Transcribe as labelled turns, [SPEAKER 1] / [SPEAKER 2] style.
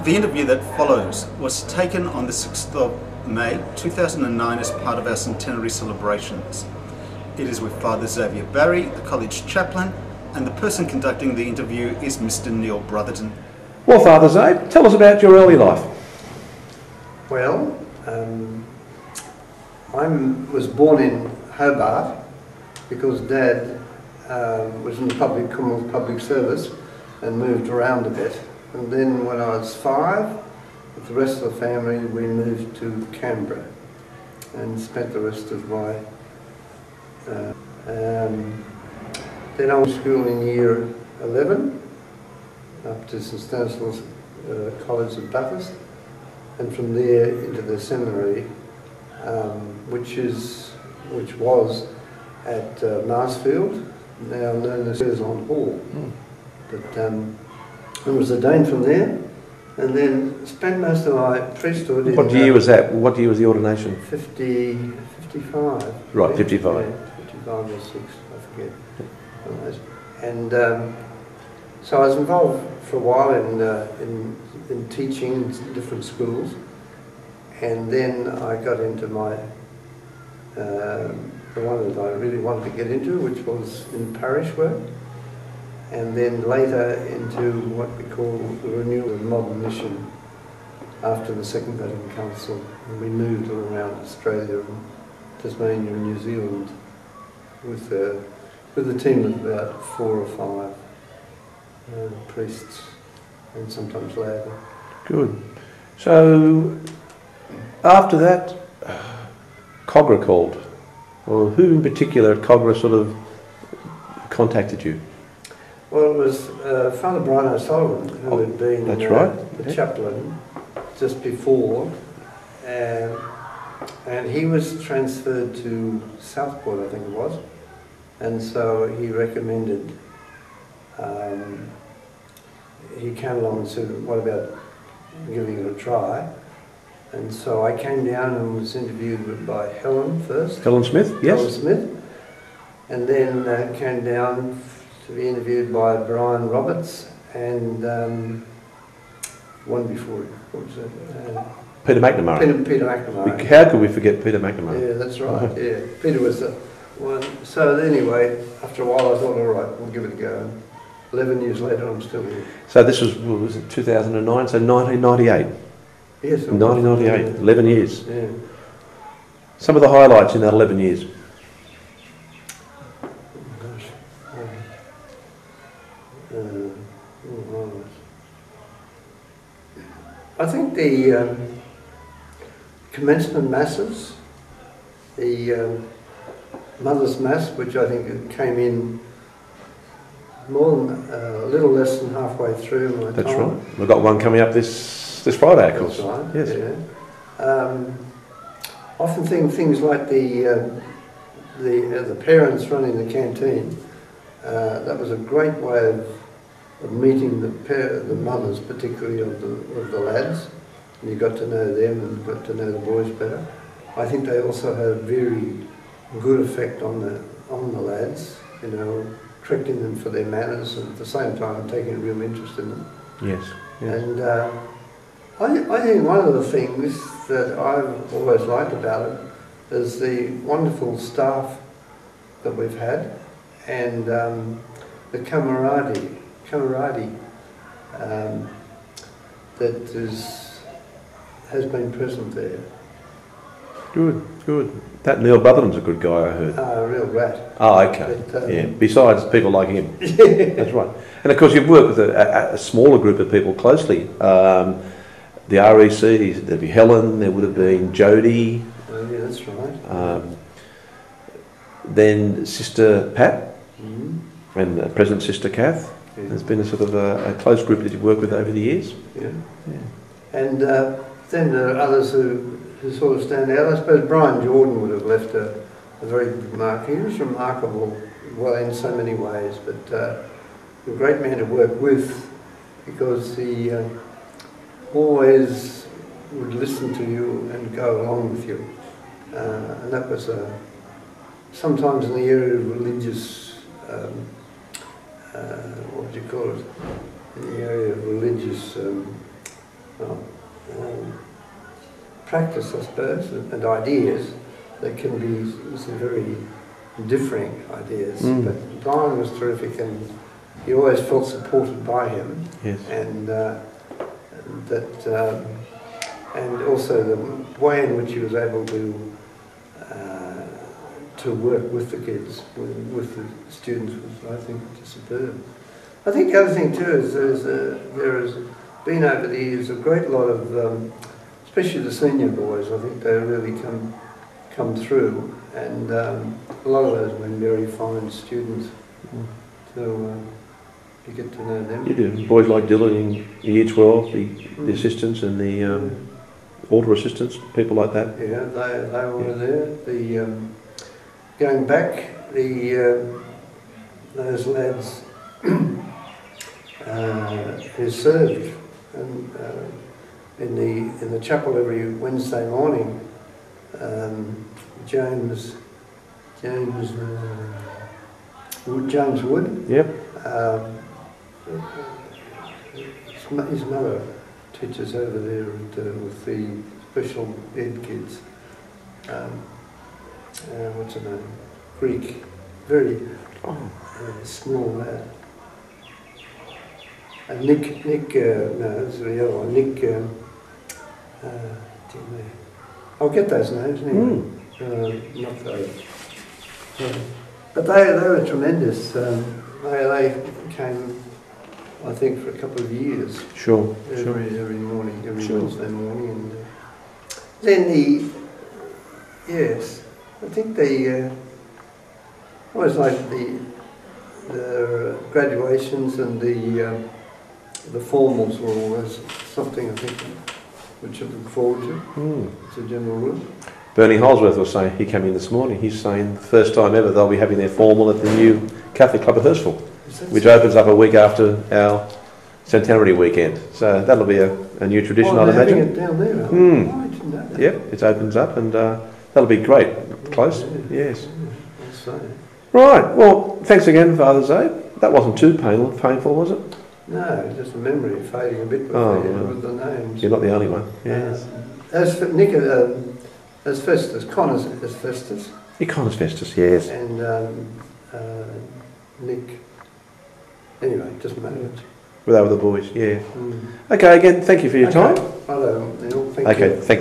[SPEAKER 1] The interview that follows was taken on the 6th of May 2009 as part of our centenary celebrations. It is with Father Xavier Barry, the college chaplain, and the person conducting the interview is Mr. Neil Brotherton.
[SPEAKER 2] Well, Father Zabe, tell us about your early life.
[SPEAKER 3] Well, I was born in Hobart because Dad was in the Commonwealth Public Service and moved around a bit. And then when I was 5, with the rest of the family, we moved to Canberra and spent the rest of my... then I went to school in year 11, up to St Stanislaus College at Bathurst, and from there into the seminary, which was at Marsfield, now known as on Hall. But I was ordained from there, and then spent most of my priesthood.
[SPEAKER 2] What year was that? What year was the ordination?
[SPEAKER 3] 55.
[SPEAKER 2] Right, 55.
[SPEAKER 3] Yeah, 55 or 6, I forget. And so I was involved for a while in teaching in different schools, and then I got into my the one that I really wanted to get into, which was in parish work, and then later into what we call the renewal of modern mission after the Second Vatican Council. And we moved all around Australia and Tasmania and New Zealand with a team of about 4 or 5 priests and sometimes later.
[SPEAKER 2] Good. So after that, Kogarah called, or who in particular at Kogarah sort of contacted you?
[SPEAKER 3] Well, it was Father Brian O'Sullivan, who had been the chaplain just before, and he was transferred to Southport, I think it was, and so he recommended, he came along and said, what about giving it a try? And so I came down and was interviewed by Helen first.
[SPEAKER 2] Helen Smith, yes.
[SPEAKER 3] Helen Smith, and then came down to be interviewed by Brian Roberts and one before him. What was that?
[SPEAKER 2] Peter McNamara.
[SPEAKER 3] Peter McNamara.
[SPEAKER 2] How could we forget Peter McNamara?
[SPEAKER 3] Yeah, that's right. Yeah, Peter was the one. So anyway, after a while, I thought, all right, we'll give it a go. 11 years later, I'm still here.
[SPEAKER 2] So this was it 2009? So 1998.
[SPEAKER 3] Yes.
[SPEAKER 2] 1998. 11 years.
[SPEAKER 3] Yeah.
[SPEAKER 2] Some of the highlights in that 11 years.
[SPEAKER 3] I think the commencement masses, the Mother's Mass, which I think came in more than a little less than halfway through my time.
[SPEAKER 2] That's right. We've got one coming up this Friday, of course.
[SPEAKER 3] That's right.
[SPEAKER 2] Yes.
[SPEAKER 3] Yeah. Often things like the parents running the canteen. That was a great way of meeting the mothers, particularly of the lads. And you got to know them and got to know the boys better. I think they also had a very good effect on the lads, you know, correcting them for their manners and at the same time taking a real interest in them.
[SPEAKER 2] Yes. Yes.
[SPEAKER 3] And I think one of the things that I've always liked about it is the wonderful staff that we've had and the camaraderie that has been present there.
[SPEAKER 2] Good, good. That Neil Brotherton's a good guy, I heard.
[SPEAKER 3] A real rat.
[SPEAKER 2] Oh, okay.
[SPEAKER 3] But,
[SPEAKER 2] yeah. Besides people like him. That's right. And of course, you've worked with a smaller group of people closely. The REC, there'd be Helen. There would have been Jody.
[SPEAKER 3] Oh, yeah, that's right.
[SPEAKER 2] Then Sister Pat and present Sister Kath. Yeah. There's been a sort of a close group that you've worked with over the years.
[SPEAKER 3] Yeah. Yeah. And then there are others who sort of stand out. I suppose Brian Jordan would have left a very good mark. He was remarkable, well, in so many ways, but a great man to work with because he always would listen to you and go along with you. And that was sometimes in the area of religious, what would you call it? In the area of religious well, practice, I suppose, and ideas that can be some very differing ideas. But Brian was terrific, and you always felt supported by him.
[SPEAKER 2] Yes.
[SPEAKER 3] And and also the way in which he was able to work with the kids, with the students, was, I think, just superb. I think the other thing too is there has been over the years a great lot of, especially the senior boys. I think they really come through, and a lot of those have been very fine students. So you get to know them.
[SPEAKER 2] You do. Boys like Dylan in Year 12, the assistants and the order assistants, people like that.
[SPEAKER 3] Yeah, they were there. The going back, those lads who served in the chapel every Wednesday morning. James Wood.
[SPEAKER 2] Yep.
[SPEAKER 3] His mother teaches over there with the special ed kids. What's her name? Greek. Very small lad. And Nick, no, it's the other one. Nick, I'll get those names anyway. Not those. But they were tremendous. They came, I think, for a couple of years.
[SPEAKER 2] Sure.
[SPEAKER 3] Every morning, every
[SPEAKER 2] Sure.
[SPEAKER 3] Wednesday morning. And then yes, I think always like the graduations and the formals were always something, I think, which I look forward to. It's a general rule.
[SPEAKER 2] Bernie Holsworth was saying, he came in this morning, he's saying the first time ever they'll be having their formal at the new Catholic Club at Hurstville, which opens up a week after our centenary weekend. So that'll be a new tradition, I'd imagine.
[SPEAKER 3] It down there. I didn't know that.
[SPEAKER 2] Yep, it opens up, and that'll be great. Close, yes.
[SPEAKER 3] I'll say.
[SPEAKER 2] Right, well, thanks again, Father Zabe. That wasn't too painful, was it?
[SPEAKER 3] No, just a memory fading a bit with the names.
[SPEAKER 2] You're not the only one, yes.
[SPEAKER 3] As for Nick, as Festus, Connor's as Festus.
[SPEAKER 2] Connor's Festus, yes.
[SPEAKER 3] And Nick, anyway, just moments.
[SPEAKER 2] Well, they were the boys, yeah. Okay, again, thank you for your time.
[SPEAKER 3] Hello, Neil. Thank you.
[SPEAKER 2] Okay, thanks.